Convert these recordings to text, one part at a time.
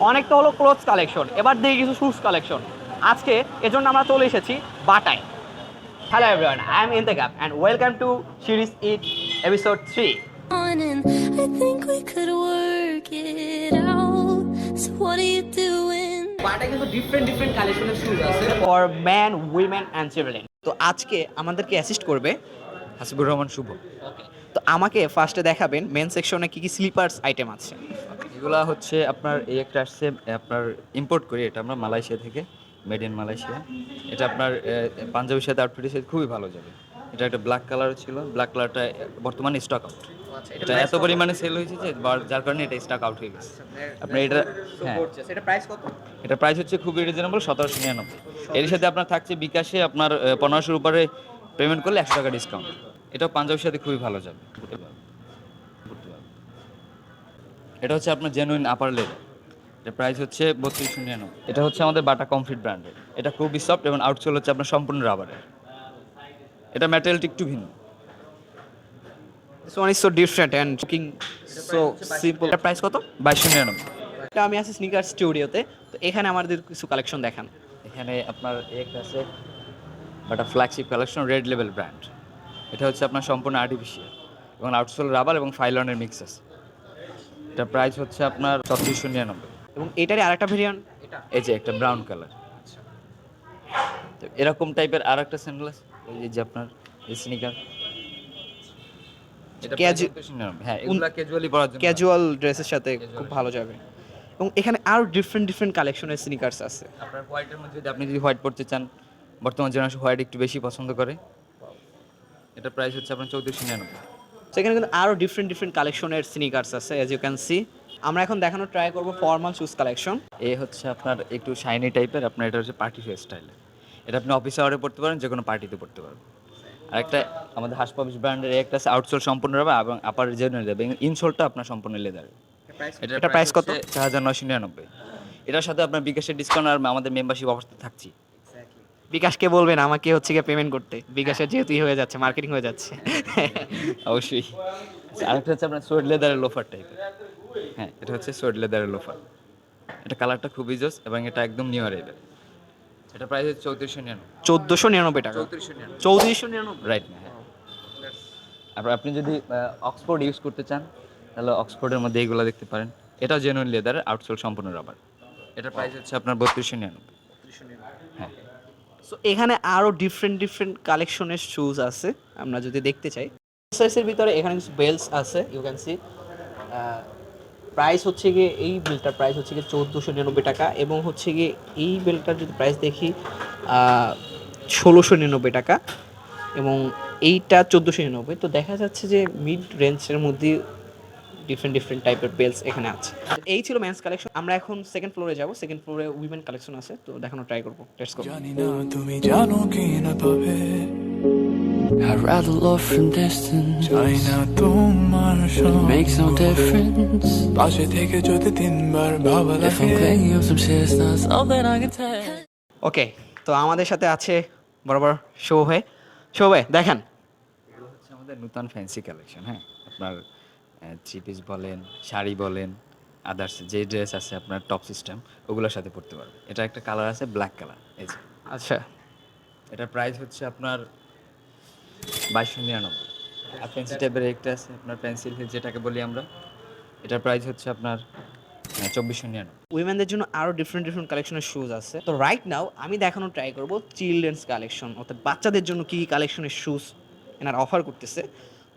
অনেক তো হলো ক্লোথস কালেকশন, এবার দেখি কিছু শুজ কালেকশন। আজকে এজন্য আমরা চলে এসেছি বাটায়। Hello everyone, I am Intekhab and welcome to series it episode 3 and I think we could work it out. So what are you doing? বাটায় কিন্তু ডিফারেন্ট ডিফারেন্ট কালেকশনের শুজ আছে for man, women and children. তো আজকে আমাদেরকে assist করবে হাসিবুর রহমান শুভ। ওকে। তো আমাকে ফার্স্টে দেখাবেন মেন সেকশনে কি কি স্লিপার্স আইটেম আছে। এগুলা হচ্ছে আপনার এই একটা আসছে আপনার ইম্পোর্ট করি, এটা আমরা মালয়েশিয়া থেকে, মেড ইন মালয়েশিয়া। এটা আপনার পাঞ্জাবির সাথে আউটফিটের সাথে খুবই ভালো যাবে। এটা একটা ব্ল্যাক কালার ছিল, ব্ল্যাক কালারটা বর্তমানে স্টক আউট। এটা এত পরিমাণে সেল হয়েছে যে যার কারণে এটা স্টক আউট হয়ে গেছে। আপনার এটা হ্যাঁ, এটা প্রাইস কত? এটা প্রাইস হচ্ছে খুবই রিজনেবল, 1799। এর সাথে আপনার থাকছে বিকাশে আপনার 1500-র উপরে পেমেন্ট করলে 100 টাকা ডিসকাউন্ট। এটাও পাঞ্জাবির সাথে খুবই ভালো যাবে। এটা হচ্ছে আপনার জেনুইন আপার লেদার। এটা প্রাইস হচ্ছে 3299। এটা হচ্ছে আমাদের বাটা কমফিট ব্র্যান্ডের। এটা খুবই সফট এবং আউটসোল হচ্ছে আপনার সম্পূর্ণ রাবারের। এটা ম্যাটেরিয়ালটি একটু ভিন্ন। This one is so different and looking so simple. এটা প্রাইস কত? 2299। এটা আমি আছি স্নিকার স্টুডিওতে, তো এখানে আমাদের কিছু কালেকশন দেখান। এখানে আপনার একটা আছে বাটা ফ্ল্যাগশিপ কালেকশন, রেড লেভেল ব্র্যান্ড। এটা হচ্ছে আপনার সম্পূর্ণ আর্টিফিশিয়াল এবং আউটসোল রাবার এবং ফাইলনের মিক্স আছে। এটা প্রাইস হচ্ছে আপনার 3499। এবং এটারই আরেকটা ভেরিয়েন্ট, এটা এই যে একটা ব্রাউন কালার। তো এরকম টাইপের আর একটা স্যান্ডেল আছে, এই যে আপনার এই স্নিকার। এটা হ্যাঁ, এগুলা ক্যাজুয়ালি পরার জন্য। ক্যাজুয়াল ড্রেসের সাথে খুব ভালো যাবে। এবং এখানে আরো ডিফারেন্ট ডিফারেন্ট কালেকশনের স্নিকার্স আছে। আপনার হোয়াইটের মধ্যে যদি আপনি হোয়াইট পরতে চান, বর্তমান জেনারেশন হোয়াইট একটু বেশি পছন্দ করে। এটা প্রাইস হচ্ছে আপনার 3499। সেখানে কিন্তু আরো ডিফারেন্ট ডিফারেন্ট কালেকশনের স্নিকার্স আছে, অ্যাজ ইউ ক্যান সি। আমরা এখন দেখানোর ট্রাই করব ফর্মাল শুজ কালেকশন। এই হচ্ছে আপনার একটু শাইনি টাইপের, আপনার এটা হচ্ছে পার্টি ফেস স্টাইলের। এটা আপনি অফিস আওয়ারে পড়তে পারেন, যে কোনো পার্টিতে পড়তে পারবেন। আর একটা আমাদের হাস পাবিস ব্র্যান্ডের একটা আছে আউটসোল সম্পূর্ণ রাবার এবং আপার জেনুইন লেদার, ইনসোলটা আপনার সম্পূর্ণ লেদার। এটা প্রাইস কত? 4999। এটার সাথে আপনার বিকাশের ডিসকাউন্ট আর আমাদের মেম্বারশিপ অফার থাকছি। বিকাশকে বলবেন আমাকে হচ্ছে গিয়ে পেমেন্ট করতে, বিকাশের যেহেতুই হয়ে যাচ্ছে, মার্কেটিং হয়ে যাচ্ছে। অবশ্যই। আরেকটা হচ্ছে আপনার সোয়েড লেদারের লোফার টাইপের। হ্যাঁ, এটা হচ্ছে সোয়েড লেদারের লোফার। এটা কালারটা খুবই জোস এবং এটা একদম নিউ অ্যারাইভেল। এটা প্রাইস হচ্ছে 3499। 1499 টাকা। 3499 রাইট না? হ্যাঁ। আপনি যদি অক্সফোর্ড ইউজ করতে চান, তাহলে অক্সফোর্ডের মধ্যে এইগুলো দেখতে পারেন। এটাও জেনুইন লেদার, আউটসোল সম্পূর্ণ রাবার। এটার প্রাইস হচ্ছে আপনার 3299। হ্যাঁ। সো এখানে আরো ডিফারেন্ট ডিফারেন্ট কালেকশনের শুজ আছে আমরা যদি দেখতে চাই। সাইজের ভিতরে এখানে কিছু বেল্টস আছে, ইউ ক্যান সি। প্রাইস হচ্ছে গিয়ে এই বেল্টটার প্রাইস হচ্ছে গিয়ে 1499 টাকা, এবং হচ্ছে গিয়ে এই বেল্টটার যদি প্রাইস দেখি 1699 টাকা, এবং এইটা 1499। তো দেখা যাচ্ছে যে মিড রেঞ্জের মধ্যে ডিফারেন্ট ডিফারেন্ট টাইপের বেল্টস এখানে আছে। এই ছিল মেন্স কালেকশন। আমরা এখন সেকেন্ড ফ্লোরে যাব। সেকেন্ড ফ্লোরে উইমেন কালেকশন আছে, তো দেখানো ট্রাই করবো। Let's go. জানি না তুমি জানো কি না পাবে, I'd rather love from distance. চাই না তোমার সঙ্গ। Makes no difference পাশে থেকে যদি তিনবার ভাবা if I'm লাগে, playing you some shit. It's not something I can tell. ওকে, তো আমাদের সাথে আছে বরাবর শো ভাই। শো ভাই দেখেন। এগুলো হচ্ছে আমাদের নতুন ফ্যান্সি কালেকশন। হ্যাঁ, আপনার থ্রি পিস বলেন, শাড়ি বলেন, আদার্স যে ড্রেস আছে আপনার টপ সিস্টেম, ওগুলোর সাথে পড়তে পারবেন। এটা একটা কালার আছে ব্ল্যাক কালার, এই যে। আচ্ছা, এটার প্রাইস হচ্ছে আপনার 2299। আর ফ্যান্সি টাইপের একটা আছে আপনার পেন্সিল হিল যেটাকে বলি আমরা, এটার প্রাইস হচ্ছে আপনার 2499। উইমেনদের জন্য আরও ডিফারেন্ট ডিফারেন্ট কালেকশনের শুজ আছে। তো রাইট নাও আমি দেখানোর ট্রাই করব চিলড্রেন্স কালেকশন, অর্থাৎ বাচ্চাদের জন্য কী কী কালেকশনের শুজ এনারা অফার করতেছে।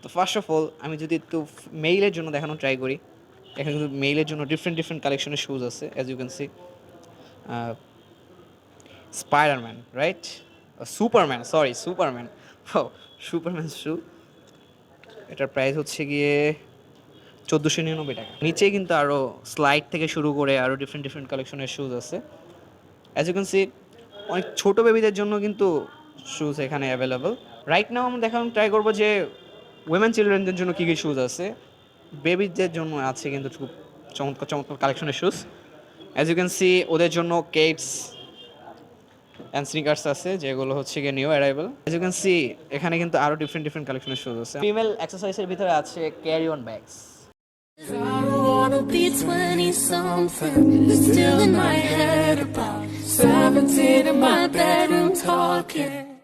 তো ফার্স্ট অফ অল আমি যদি একটু মেইলের জন্য দেখানোর ট্রাই করি, এখানে কিন্তু মেইলের জন্য ডিফারেন্ট ডিফারেন্ট কালেকশনের শুজ আছে, as you can see. Spiderman, right? Superman, sorry Superman, Superman shoe. এটার প্রাইস হচ্ছে গিয়ে 1499 টাকা। নিচে কিন্তু আরও স্লাইড থেকে শুরু করে আরও ডিফারেন্ট ডিফারেন্ট কালেকশনের শুজ আছে, অ্যাজ ইউ ক্যান সি। অনেক ছোটো বেবিদের জন্য কিন্তু শুজ এখানে অ্যাভেলেবল। রাইট নাও আমরা দেখানোর ট্রাই করবো যে উইমেন চিলড্রেনদের জন্য কী কী শুজ আছে। বেবিদের জন্য আছে কিন্তু খুব চমৎকার চমৎকার কালেকশনের shoes, as you can see. ওদের জন্য কেটস অ্যান্ড স্নিকার্স আছে, যেগুলো হচ্ছে গিয়ে new arrival. As you can see এখানে কিন্তু আরও ডিফারেন্ট ডিফারেন্ট কালেকশনের শুজ আছে। ফিমেল এক্সারসাইজের ভিতরে আছে carry on bags. I don't wanna I'll be 20 something. It's still in my head about 17 in my bedroom talking.